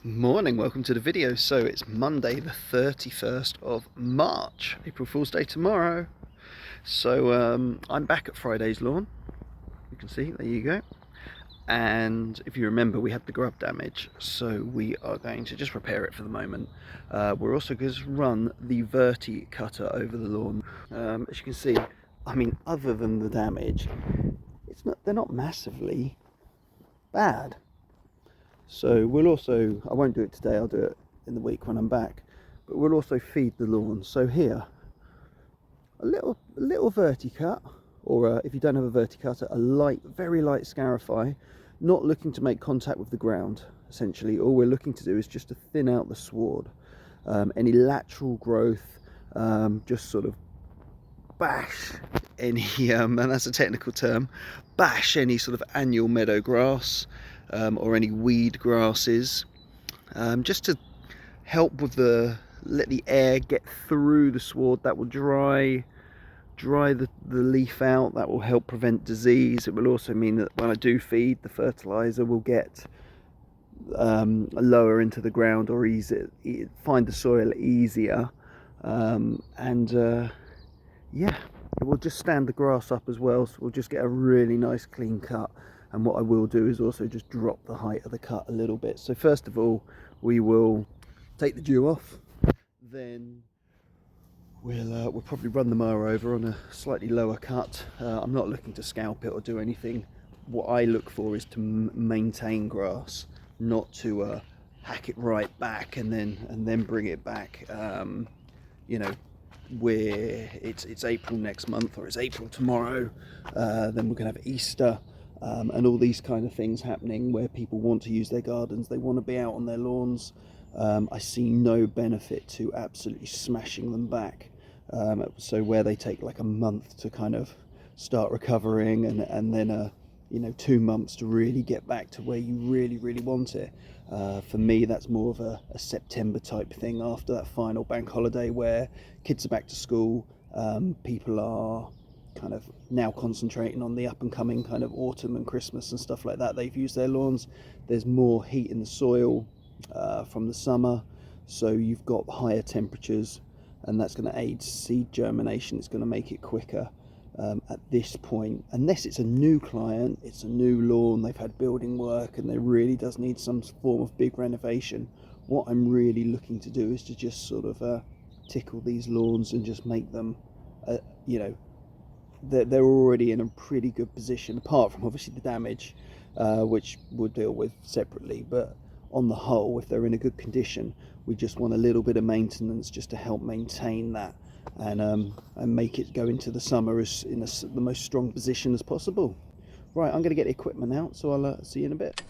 Morning, welcome to the video. So it's Monday the 31st of March, April Fool's Day tomorrow. So I'm back at Friday's lawn. You can see, there you go. And if you remember, we had the grub damage, so we are going to just repair it for the moment. We're also going to run the verti cutter over the lawn. As you can see, I mean, other than the damage, they're not massively bad. So we'll also, I won't do it today, I'll do it in the week when I'm back, but we'll also feed the lawn. So here, a little verti cut, or if you don't have a verti cutter, a light, very light scarify, not looking to make contact with the ground. Essentially, all we're looking to do is just to thin out the sward. Any lateral growth, just sort of bash any, and that's a technical term, bash any sort of annual meadow grass, or any weed grasses, just to help with let the air get through the sward. That will dry the leaf out. That will help prevent disease. It will also mean that when I do feed, the fertilizer will get lower into the ground, or find the soil easier, yeah, it will just stand the grass up as well, so we'll just get a really nice clean cut. And what I will do is also just drop the height of the cut a little bit. So first of all, we will take the dew off, then we'll probably run the mower over on a slightly lower cut. I'm not looking to scalp it or do anything. What I look for is to maintain grass, not to hack it right back and then bring it back. You know, where it's April next month, or it's April tomorrow, then we're gonna have Easter. And all these kind of things happening where people want to use their gardens, they want to be out on their lawns. I see no benefit to absolutely smashing them back. So where they take like a month to kind of start recovering, and then 2 months to really get back to where you really want it. For me, that's more of a September type thing, after that final bank holiday where kids are back to school. People are kind of now concentrating on the up and coming kind of autumn and Christmas and stuff like that. They've used their lawns. There's more heat in the soil from the summer, so you've got higher temperatures, and that's going to aid seed germination. It's going to make it quicker at this point, unless it's a new client, it's a new lawn, they've had building work and there really does need some form of big renovation. What I'm really looking to do is to just sort of tickle these lawns and just make them they're already in a pretty good position, apart from obviously the damage, which we'll deal with separately. But on the whole, if they're in a good condition, we just want a little bit of maintenance just to help maintain that, and make it go into the summer in the most strong position as possible. Right, I'm going to get the equipment out, so I'll see you in a bit.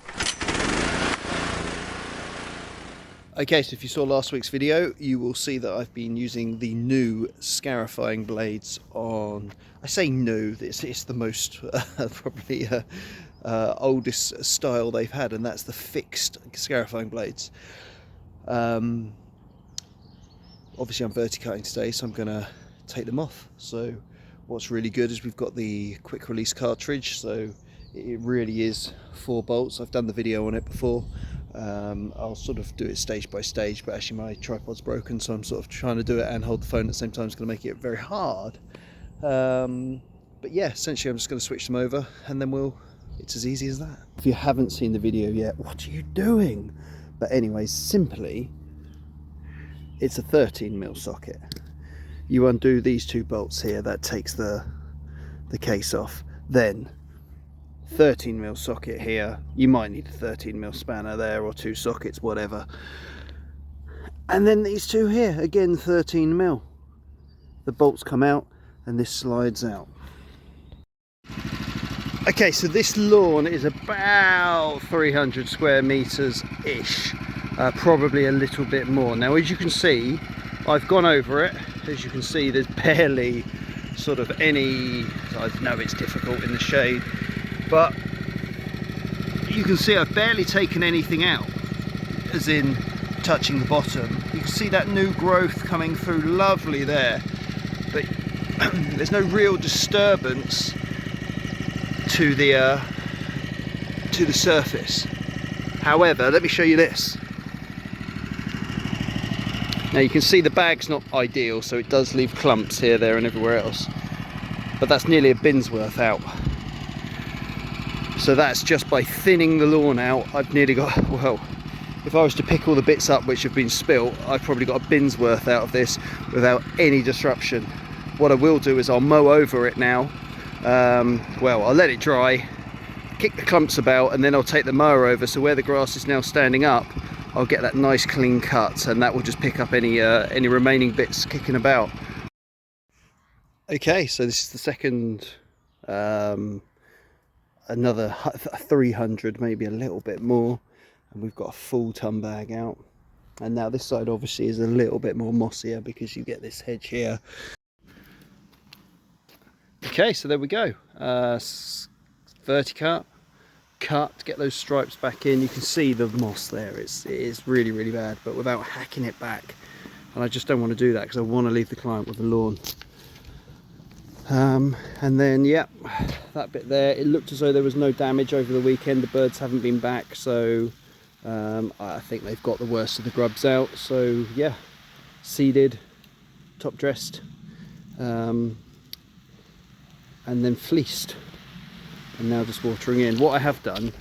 Okay, so if you saw last week's video, you will see that I've been using the new scarifying blades on, I say new, it's the most probably oldest style they've had, and that's the fixed scarifying blades. Obviously I'm verticutting today, so I'm going to take them off. So what's really good is we've got the quick release cartridge, so it really is 4 bolts. I've done the video on it before. I'll sort of do it stage by stage, but actually my tripod's broken, so I'm sort of trying to do it and hold the phone at the same time. It's going to make it very hard, but yeah, essentially I'm just going to switch them over, and then it's as easy as that. If you haven't seen the video yet, what are you doing? But anyway, simply, it's a 13mm socket. You undo these 2 bolts here, that takes the case off. Then 13mm socket here, you might need a 13mm spanner there, or 2 sockets, whatever. And then these 2 here, again 13mm. The bolts come out and this slides out. Okay, so this lawn is about 300 square meters ish, probably a little bit more. Now, as you can see, I've gone over it. As you can see, there's barely sort of any, I know it's difficult in the shade, but you can see I've barely taken anything out, as in touching the bottom. You can see that new growth coming through lovely there, but there's no real disturbance to the surface. However, let me show you this. Now you can see the bag's not ideal, so it does leave clumps here, there and everywhere else, but that's nearly a bin's worth out. So that's just by thinning the lawn out. I've nearly got, well, if I was to pick all the bits up which have been spilt, I've probably got a bin's worth out of this without any disruption. What I will do is I'll mow over it now. Well, I'll let it dry, kick the clumps about, and then I'll take the mower over, so where the grass is now standing up, I'll get that nice clean cut, and that will just pick up any remaining bits kicking about. Okay, so this is the second, another 300, maybe a little bit more, and we've got a full ton bag out. And now this side obviously is a little bit more mossier because you get this hedge here. Okay, so there we go. Vertic cut to get those stripes back in. You can see the moss there. It is really, really bad, but without hacking it back. And I just don't want to do that because I want to leave the client with the lawn. And then, yeah, that bit there. It looked as though there was no damage over the weekend. The birds haven't been back, so I think they've got the worst of the grubs out. So yeah, seeded, top dressed. And then fleeced, and now just watering in. What I have done,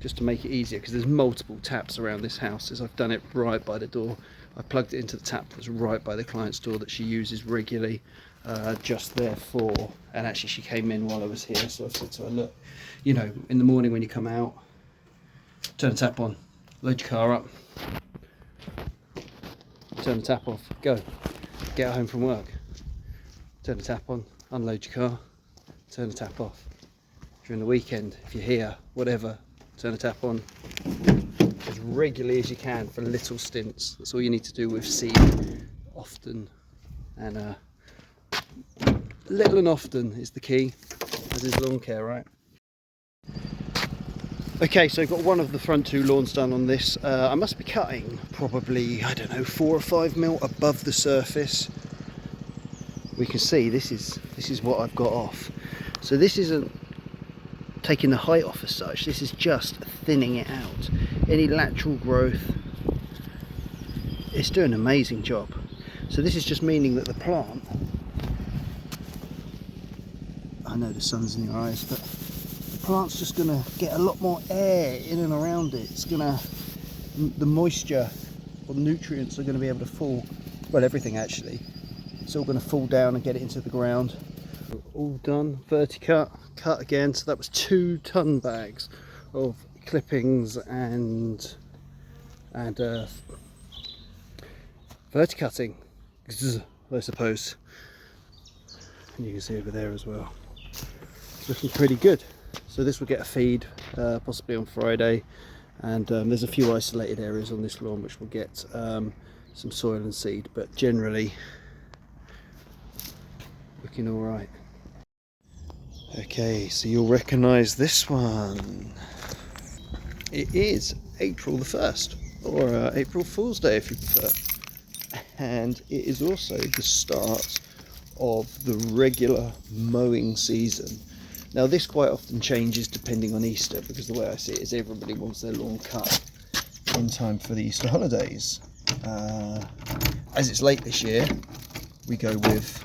just to make it easier, because there's multiple taps around this house, is I've done it right by the door. I plugged it into the tap that's right by the client's door that she uses regularly, just therefore. And actually she came in while I was here, so I said to her, look, you know, in the morning when you come out, turn the tap on, load your car up, turn the tap off, go, get home from work, turn the tap on, unload your car, turn the tap off. During the weekend, if you're here, whatever, turn the tap on as regularly as you can for little stints. That's all you need to do with seed, often, and little and often is the key, as is lawn care, right? Okay, so I've got one of the front two lawns done on this. I must be cutting probably, I don't know, 4 or 5 mil above the surface. We can see this is what I've got off. So this isn't taking the height off as such, this is just thinning it out. Any lateral growth, it's doing an amazing job. So this is just meaning that the plant, I know the sun's in your eyes, but the plant's just going to get a lot more air in and around it. It's going to, the moisture or the nutrients are going to be able to fall, well, everything actually, it's all going to fall down and get it into the ground. All done, verti cut again, so that was 2 ton bags of clippings and verti cutting, I suppose. And you can see over there as well. It's looking pretty good. So this will get a feed possibly on Friday, and there's a few isolated areas on this lawn which will get some soil and seed, but generally looking all right. Okay, so you'll recognise this one. It is April the 1st, or April Fool's Day if you prefer. And it is also the start of the regular mowing season. Now this quite often changes depending on Easter, because the way I see it is everybody wants their lawn cut in time for the Easter holidays. As it's late this year, we go with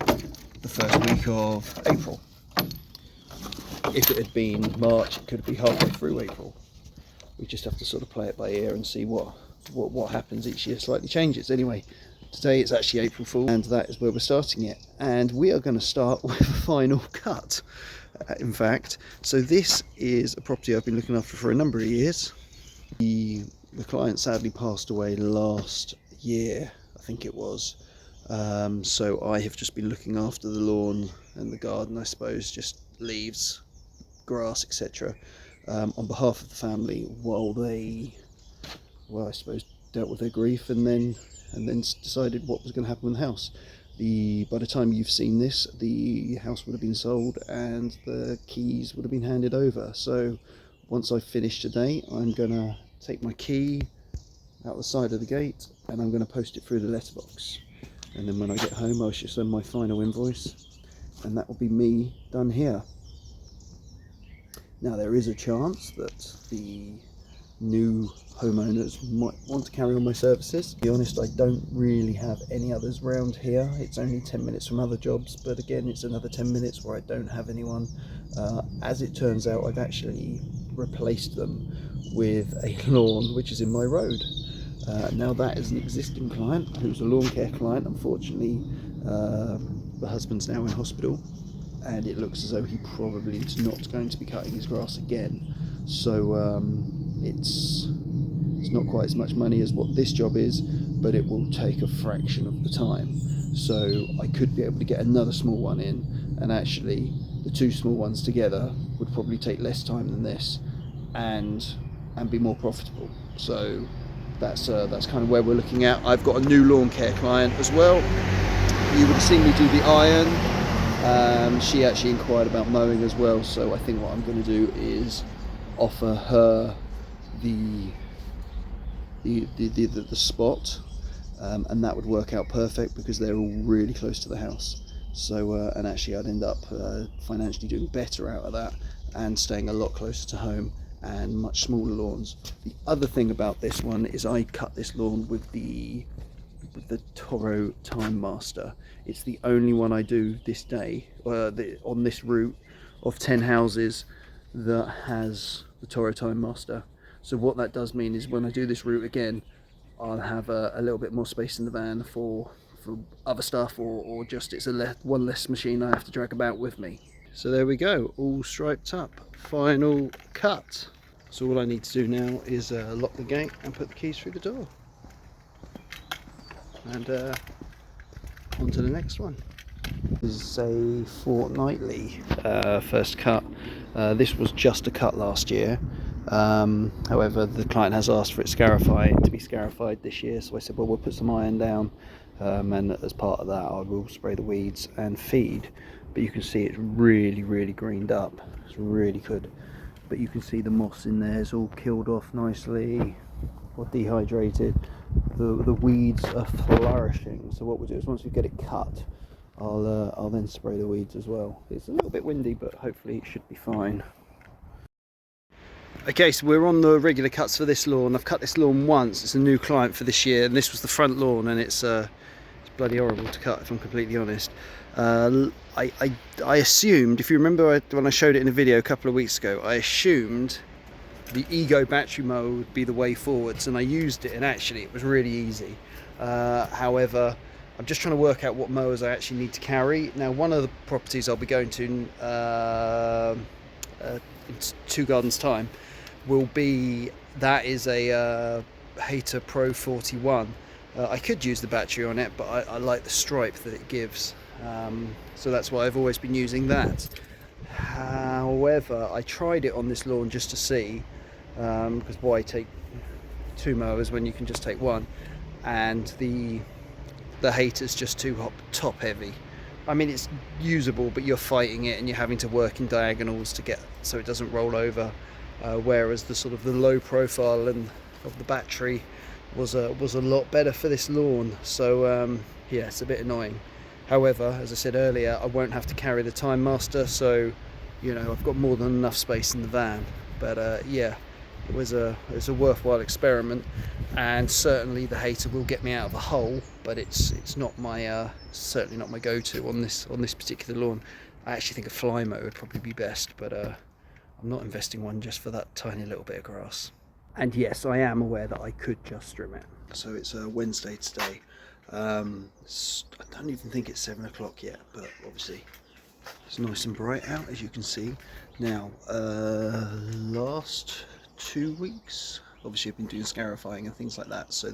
the first week of April. If it had been March, it could be halfway through April. We just have to sort of play it by ear and see what happens each year. Slightly changes. Anyway, today it's actually April Fool, and that is where we're starting it. And we are going to start with a final cut, in fact. So this is a property I've been looking after for a number of years. The client sadly passed away last year, I think it was. So I have just been looking after the lawn and the garden, I suppose, just leaves, grass, etc. On behalf of the family while they, well, I suppose, dealt with their grief and then decided what was going to happen with the house. By the time you've seen this, the house would have been sold and the keys would have been handed over. So once I finish today, I'm going to take my key out the side of the gate and I'm going to post it through the letterbox. And then when I get home, I shall send my final invoice, and that will be me done here. Now there is a chance that the new homeowners might want to carry on my services. To be honest, I don't really have any others around here. It's only 10 minutes from other jobs, but again, it's another 10 minutes where I don't have anyone. As it turns out, I've actually replaced them with a lawn which is in my road. Now that is an existing client who's a lawn care client. Unfortunately, the husband's now in hospital, and it looks as though he probably is not going to be cutting his grass again. So it's not quite as much money as what this job is, but it will take a fraction of the time. So I could be able to get another small one in, and actually the two small ones together would probably take less time than this, and be more profitable. So that's kind of where we're looking at. I've got a new lawn care client as well. You would have seen me do the iron. She actually inquired about mowing as well, so I think what I'm going to do is offer her the spot, and that would work out perfect because they're all really close to the house. So and actually I'd end up financially doing better out of that and staying a lot closer to home and much smaller lawns. The other thing about this one is I cut this lawn with the Toro Time Master. It's the only one I do this day on this route of 10 houses that has the Toro Time Master. So what that does mean is when I do this route again, I'll have a little bit more space in the van for other stuff, or just it's one less machine I have to drag about with me. So there we go, all striped up, final cut. So all I need to do now is lock the gate and put the keys through the door, and on to the next one. This is a fortnightly first cut. This was just a cut last year. However, the client has asked for it to be scarified this year, so I said, well, we'll put some iron down, and as part of that I will spray the weeds and feed. But you can see it's really greened up. It's really good, but you can see the moss in there is all killed off nicely or dehydrated. The weeds are flourishing, so what we'll do is once we get it cut, I'll then spray the weeds as well. It's a little bit windy, but hopefully it should be fine. Okay, so we're on the regular cuts for this lawn. I've cut this lawn once. It's a new client for this year, and this was the front lawn, and it's bloody horrible to cut, if I'm completely honest. I assumed, if you remember when I showed it in a video a couple of weeks ago, I assumed the Ego battery mower would be the way forwards, and I used it, and actually it was really easy. However, I'm just trying to work out what mowers I actually need to carry. Now, one of the properties I'll be going to in 2 gardens time will be, that is a Hater Pro 41. I could use the battery on it, but I like the stripe that it gives, so that's why I've always been using that. However, I tried it on this lawn just to see, because why take 2 mowers when you can just take 1, and the Hater's just too top heavy. I mean, it's usable, but you're fighting it and you're having to work in diagonals to get so it doesn't roll over, whereas the sort of the low profile and of the battery was a lot better for this lawn. So yeah, it's a bit annoying. However, as I said earlier, I won't have to carry the Time Master, so you know, I've got more than enough space in the van. But yeah, it was a worthwhile experiment, and certainly the Hater will get me out of a hole, but it's not my certainly not my go-to on this particular lawn. I actually think a fly mower would probably be best, but I'm not investing one just for that tiny little bit of grass. And yes, I am aware that I could just trim it. So it's Wednesday today. I don't even think it's 7 o'clock yet, but obviously it's nice and bright out, as you can see. Now, last 2 weeks, obviously I've been doing scarifying and things like that. So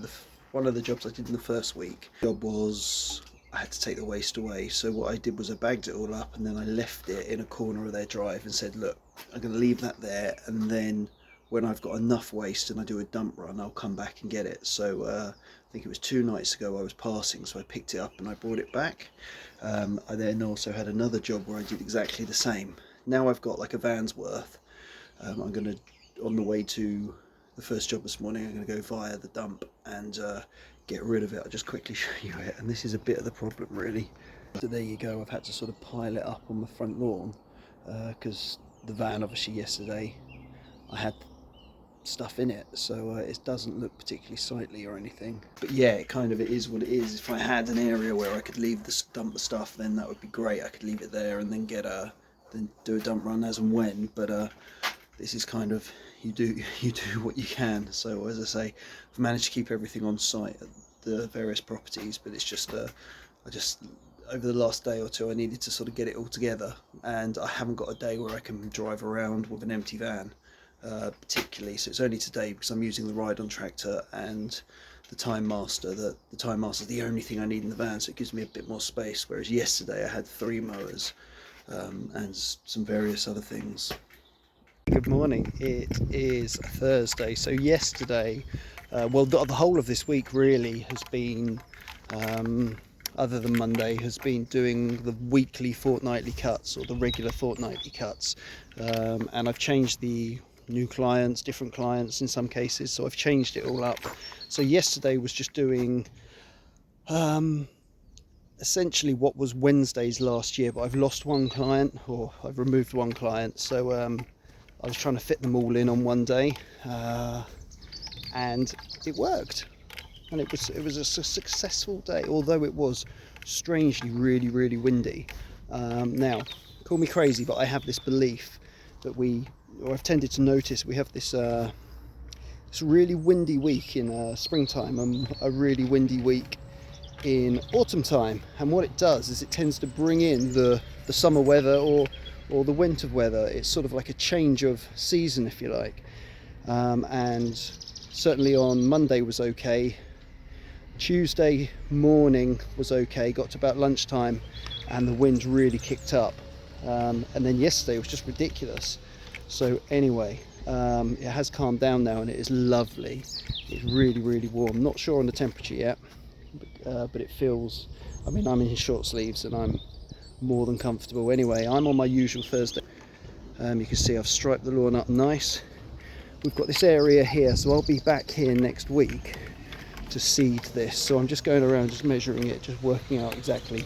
one of the jobs I did in the first week, was I had to take the waste away. So what I did was I bagged it all up, and then I left it in a corner of their drive and said, look, I'm going to leave that there, and then when I've got enough waste and I do a dump run, I'll come back and get it. So I think it was 2 nights ago I was passing, so I picked it up and I brought it back. I then also had another job where I did exactly the same. Now I've got like a van's worth. I'm going to, on the way to the first job this morning, I'm going to go via the dump and get rid of it. I'll just quickly show you it, and this is a bit of the problem really. So there you go, I've had to sort of pile it up on the front lawn because the van, obviously yesterday I had stuff in it, so it doesn't look particularly sightly or anything. But yeah, it is what it is. If I had an area where I could dump the stuff, then that would be great. I could leave it there and then then do a dump run as and when. But this is kind of, you do what you can. So as I say, I've managed to keep everything on site at the various properties, but it's just I just, over the last day or two, I needed to sort of get it all together, and I haven't got a day where I can drive around with an empty van particularly. So it's only today, because I'm using the ride-on tractor and the Time Master. The Time Master is the only thing I need in the van, so it gives me a bit more space, whereas yesterday I had 3 mowers and some various other things. Good morning. It is Thursday. So yesterday, well, the whole of this week really has been, other than Monday, has been doing the weekly fortnightly cuts, or the regular fortnightly cuts, and I've changed the new clients, different clients in some cases, so I've changed it all up. So yesterday was just doing essentially what was Wednesdays last year, but I've lost one client, or I've removed one client, so I was trying to fit them all in on one day, and it worked, and it was a successful day, although it was strangely really windy. Now, call me crazy, but I have this belief that I've tended to notice we have this really windy week in springtime and a really windy week in autumn time, and what it does is it tends to bring in the summer weather or the winter weather. It's sort of like a change of season, if you like, and certainly on Monday was okay. Tuesday morning was okay, got to about lunchtime and the wind really kicked up, and then yesterday was just ridiculous. So anyway, it has calmed down now and it is lovely. It's really warm. Not sure on the temperature yet, but it feels, I mean, I'm in short sleeves and I'm more than comfortable. Anyway, I'm on my usual Thursday. You can see I've striped the lawn up nice. We've got this area here, so I'll be back here next week to seed this. So I'm just going around, just measuring it, just working out exactly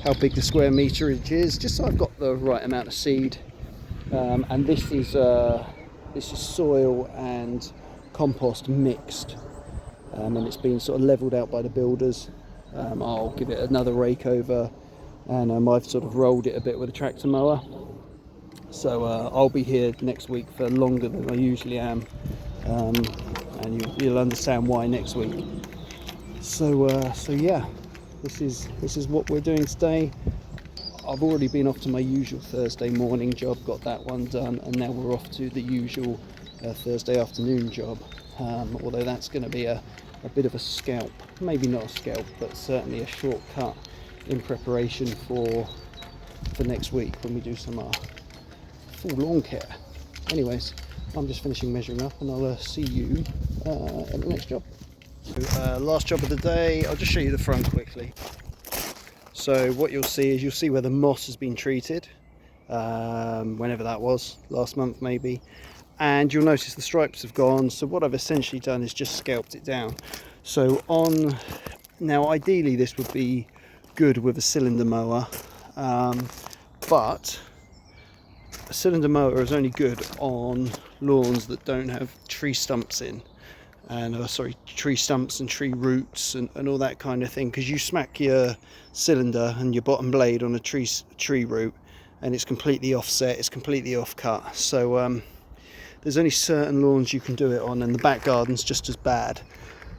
how big the square meterage is, just so I've got the right amount of seed. And this is soil and compost mixed, and it's been sort of leveled out by the builders. I'll give it another rake over, and I've sort of rolled it a bit with a tractor mower. So I'll be here next week for longer than I usually am, and you'll understand why next week. So yeah, this is what we're doing today. I've already been off to my usual Thursday morning job, got that one done, and now we're off to the usual Thursday afternoon job, although that's going to be a bit of a scalp, maybe not a scalp, but certainly a shortcut in preparation for next week when we do some full lawn care. Anyways, I'm just finishing measuring up, and I'll see you at the next job. So, last job of the day. I'll just show you the front quickly. So what you'll see where the moss has been treated, whenever that was, last month maybe, and you'll notice the stripes have gone. So what I've essentially done is just scalped it down. So now ideally this would be good with a cylinder mower, but a cylinder mower is only good on lawns that don't have tree stumps in, and tree stumps and tree roots and all that kind of thing, because you smack your cylinder and your bottom blade on a tree root and it's completely offset, it's completely off cut. So there's only certain lawns you can do it on, and the back garden's just as bad.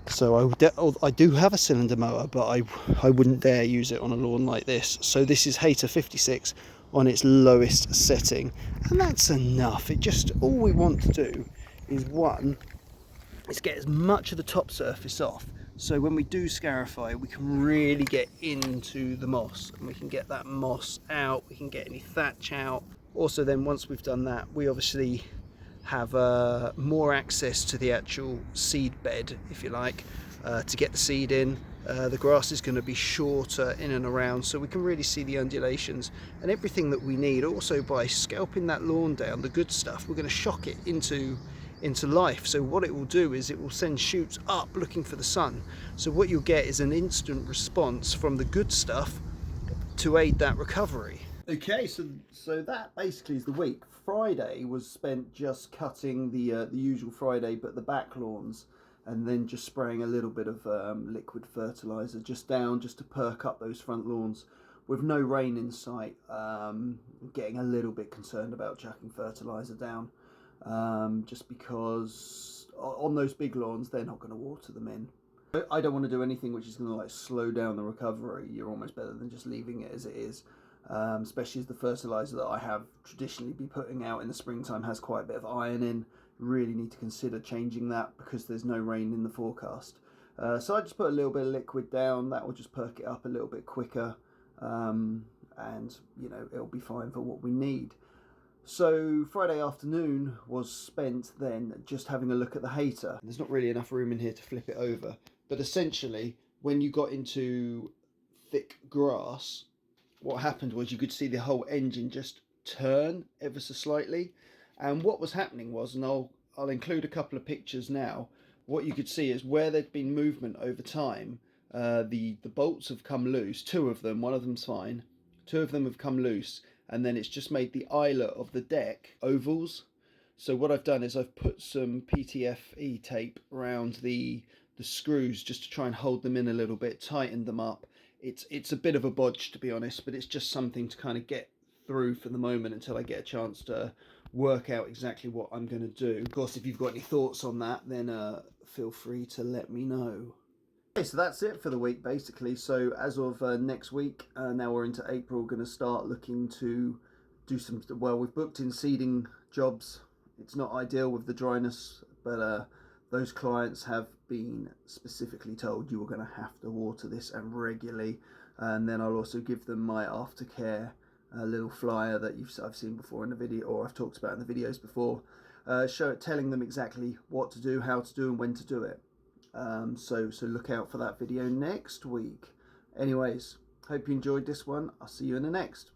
So I do have a cylinder mower, but I wouldn't dare use it on a lawn like this. So this is Hater 56 on its lowest setting, and that's enough. All we want to do is get as much of the top surface off, so when we do scarify we can really get into the moss, and we can get that moss out, we can get any thatch out. Also then, once we've done that, we obviously have more access to the actual seed bed, if you like, to get the seed in. The grass is going to be shorter in and around, so we can really see the undulations and everything that we need. Also, by scalping that lawn down, the good stuff, we're going to shock it into life. So what it will do is it will send shoots up looking for the sun. So what you'll get is an instant response from the good stuff to aid that recovery. Okay, so that basically is the week. Friday was spent just cutting the usual Friday, but the back lawns, and then just spraying a little bit of liquid fertilizer just to perk up those front lawns. With no rain in sight, getting a little bit concerned about chucking fertilizer down, just because on those big lawns they're not going to water them in. I don't want to do anything which is going to like slow down the recovery. You're almost better than just leaving it as it is, especially as the fertilizer that I have traditionally be putting out in the springtime has quite a bit of iron in. Really need to consider changing that because there's no rain in the forecast. So I just put a little bit of liquid down. That will just perk it up a little bit quicker, and you know, it'll be fine for what we need. So Friday afternoon was spent then just having a look at the hater. There's not really enough room in here to flip it over, but essentially when you got into thick grass, what happened was you could see the whole engine just turn ever so slightly. And what was happening was, and I'll include a couple of pictures now, what you could see is where there'd been movement over time, the bolts have come loose, two of them, one of them's fine, two of them have come loose, and then it's just made the eyelet of the deck ovals. So what I've done is I've put some PTFE tape around the screws just to try and hold them in a little bit, tighten them up. It's a bit of a bodge, to be honest, but it's just something to kind of get through for the moment until I get a chance to work out exactly what I'm going to do. Of course, if you've got any thoughts on that, then feel free to let me know. Okay, so that's it for the week basically. So as of next week, now we're into April, going to start looking to do some, well, we've booked in seeding jobs. It's not ideal with the dryness, but those clients have been specifically told you are going to have to water this and regularly. And then I'll also give them my aftercare little flyer that I've seen before in the video, or I've talked about in the videos before, telling them exactly what to do, how to do, and when to do it. So look out for that video next week. Anyways, hope you enjoyed this one. I'll see you in the next.